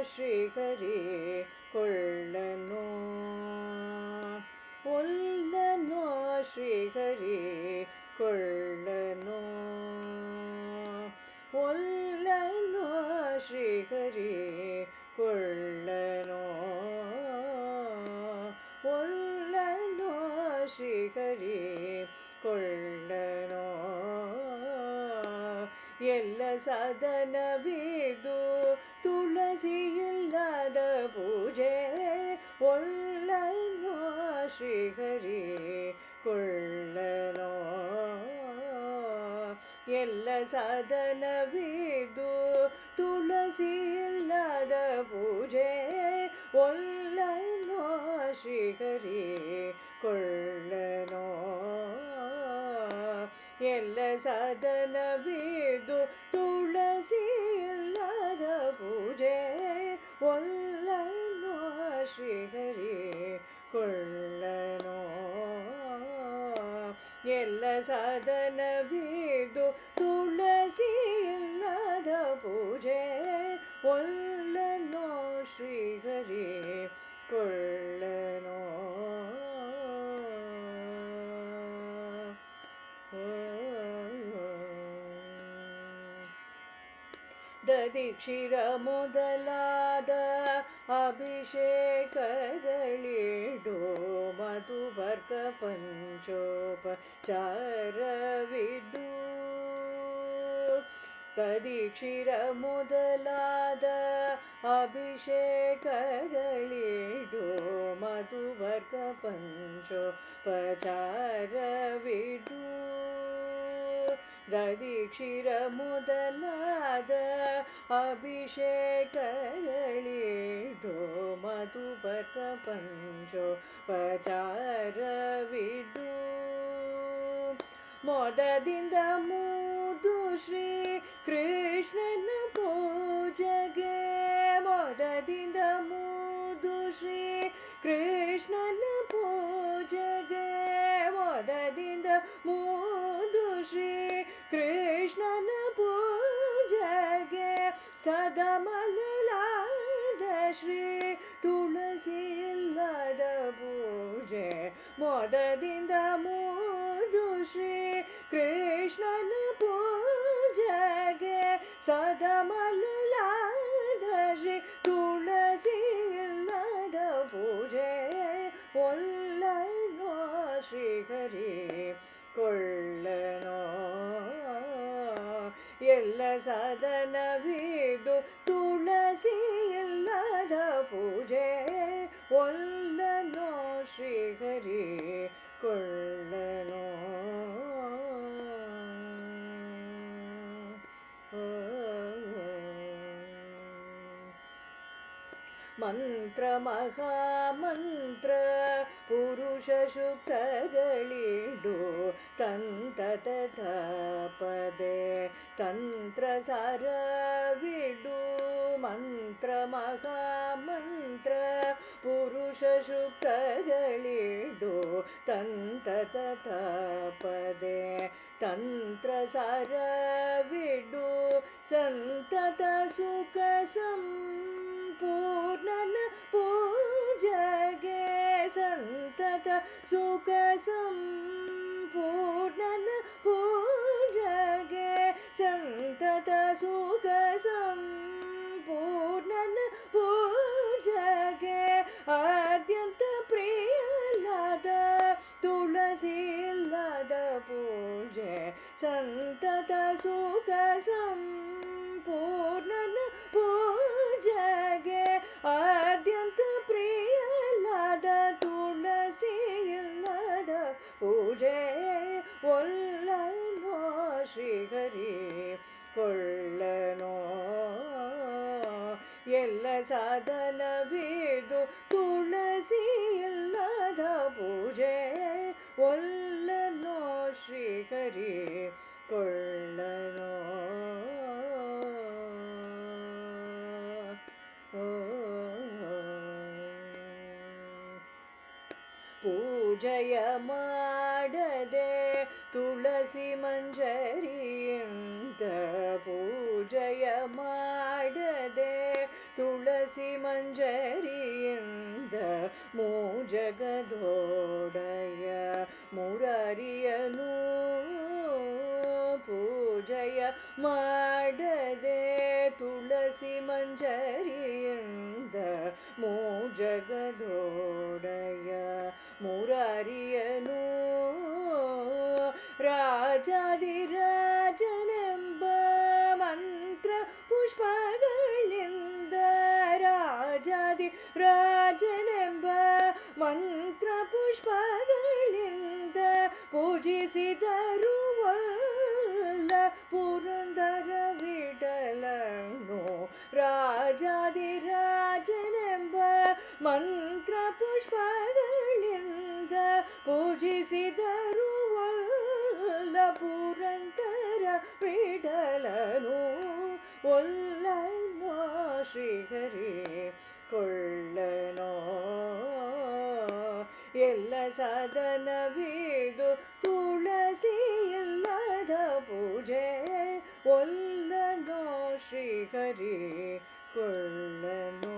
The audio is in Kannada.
ಶ್ರೀಹರಿ ಕೊಳ್ಳನೋ ಒಲ್ಲನೋ ಶ್ರೀಹರಿ ಕೊಳ್ಳನೋ ಒಲ್ಲನೋ ಶ್ರೀಹರಿ ಕೊಳ್ಳನೋ ಒಲ್ಲನೋ ಶ್ರೀಹರಿ ಕೊಳ್ಳನೋ ಎಲ್ಲ ಸಾಧನವಿದು ತುಳಸಿ ಇಲ್ಲದ ಪೂಜೆ ಒಲ್ಲನೋ ಶ್ರೀಹರಿ ಕೊಳ್ಳನೋ ಎಲ್ಲ ಸಾಧನವಿದು ತುಳಸಿ ಇಲ್ಲದ ಪೂಜೆ ಒಲ್ಲನೋ ಶ್ರೀಹರಿ ಕೊಳ್ಳನೋ ಎಲ್ಲ ಸಾಧನವಿದು ತುಳಸಿ ಇಲ್ಲದ ಪೂಜೆ ಒಲ್ಲನೋ ಶ್ರೀಹರಿ ಕೊಳ್ಳನೋ ಎಲ್ಲ ಸಾಧನವಿದು ತುಳಸಿ ಇಲ್ಲದ ಪೂಜೆ ಒಲ್ಲನೋ ಶ್ರೀಹರಿ ಕೊಳ್ಳನೋ ದದೀಕ್ಷಿರ ಮೊದಲಾದ ಅಭಿಷೇಕಗಳಿಡು ಮಧುಬರ್ಕ ಪಂಚೋಪಚಾರವಿಡು ದದೀಕ್ಷಿರ ಮೊದಲಾದ ಅಭಿಷೇಕಗಳಿಡು ಮಧುಬರ್ಕ ಪಂಚೋಪಚಾರವಿಡು ದದೀಕ್ಷಿರ ಮೊದಲಾದ ಅಭಿಷೇಕಗಳಿಡು ಮಧುಬರ್ಕ ಪಂಚೋಪಚಾರವಿಡು ಮೊದದಿಂದ ಮುದು ಶ್ರೀ ಕೃಷ್ಣನ ಪೂಜೆಗೆ ಮೊದದಿಂದ ಮುದು ಶ್ರೀ ಕೃಷ್ಣನ ಪೂಜೆಗೆ ಮೊದದಿಂದ ಮುದು ಶ್ರೀ ಕೃಷ್ಣನ ಪೂಜೆಗೆ ಸದಾ ಮಲ್ಲಲಾದ ಶ್ರೀ ತುಳಸಿ ಇಲ್ಲದ ಪೂಜೆ ಮೊದದಿಂದ ಮುದು ಶ್ರೀ ಕೃಷ್ಣನ ಪೂಜೆಗೆ ಸದಾ ಮಲ್ಲಲಾದ ಶ್ರೀ ತುಳಸಿ ಇಲ್ಲದ ಪೂಜೆ ಒಲ್ಲನೋ ಶ್ರೀಹರಿ ಕೊಳ್ಳನೋ ಎಲ್ಲ ಸಾಧನವಿದು ತುಳಸಿ ಇಲ್ಲದ ಪೂಜೆ ಒಲ್ಲನೋ ಶ್ರೀಹರಿ ಕೊಳ್ಳನೋ ಮಂತ್ರ ಮಹಾಮಂತ್ರ ಪುರುಷ ಸೂಕ್ತಗಳಿಡು ತಂತತ ಪದೇ ತಂತ್ರ ಸಾರವಿಡು ಮಂತ್ರ ಮಹಾಮಂತ್ರ ಪುರುಷ ಸೂಕ್ತಗಳಿಡು ತಂತತ ಪದೇ ತಂತ್ರ ಸಾರವಿಡು ಸಂತತ ಸುಖ ಸಂಪೂರ್ಣನ ಪೂಜೆಗೆ ಸಂತತ ಸುಖ ಸಂಪೂರ್ಣನ ಪೂಜೆಗೆ ಸಂತತ ಸುಖ ಸಂಪೂರ್ಣನ ಪೂಜೆಗೆ ಅತ್ಯಂತ ಪ್ರಿಯಲಾದ ತುಳಸಿ ಇಲ್ಲದ ಪೂಜೆ ಸಂತತ ಸುಖ ಸಂಪೂರ್ಣನ ಪೂಜೆಗೆ ಅತ್ಯಂತ ಪ್ರಿಯಲಾದ ತುಳಸಿ ಇಲ್ಲದ ಪೂಜೆ ಒಲ್ಲನೋ ಶ್ರೀಹರಿ ಕೊಳ್ಳನೋ ಎಲ್ಲ ಸಾಧನವಿದು ತುಳಸಿ ಇಲ್ಲದ ಪೂಜೆ ಒಲ್ಲನೋ ಶ್ರೀಹರಿ ಕೊಳ್ಳನೋ ಪೂಜೆಯ ಮಾಡದೆ ತುಳಸಿ ಮಂಜರಿಯಿಂದ ಪೂಜೆಯ ಮಾಡದೆ ತುಳಸಿ ತುಳಸಿ ಮಂಜರಿಯಿಂದ ಮೂಜಗದೊಡೆಯ ಮುರಾರಿಯನು ಪೂಜೆಯ ಮಾಡದೆ ತುಳಸಿ ಮಂಜರಿಯಿಂದ ಮೂಜಗದೊಡೆಯ ಮುರಾರಿಯನು ರಾಜಾದಿರಾಜನೆಂಬ ಮಂತ್ರ ಪುಷ್ಪಗಳಿಂದ ರಾಜಾದಿರಾಜನೆಂಬ ಮಂತ್ರ ಪುಷ್ಪಗಳಿಂದ ಪೂಜಿಸಿದರು ವಲ್ಲ ಪುರಂದರ ವಿಠಲನು ರಾಜಾದಿರಾಜನೆಂಬ ಮಂತ್ರ ಪುಷ್ಪಗಳಿಂದ ಪೂಜಿಸಿದರು ವಲ್ಲ ಪುರಂದರ ವಿಠಲನು ಒಲ್ಲನೋ ಶ್ರೀಹರಿ ಕೊಳ್ಳನೋ ಎಲ್ಲ ಸಾಧನವಿದು ತುಳಸಿ ಇಲ್ಲದ ಪೂಜೆ ಒಲ್ಲನೋ ಶ್ರೀಹರಿ ಕೊಳ್ಳನೋ.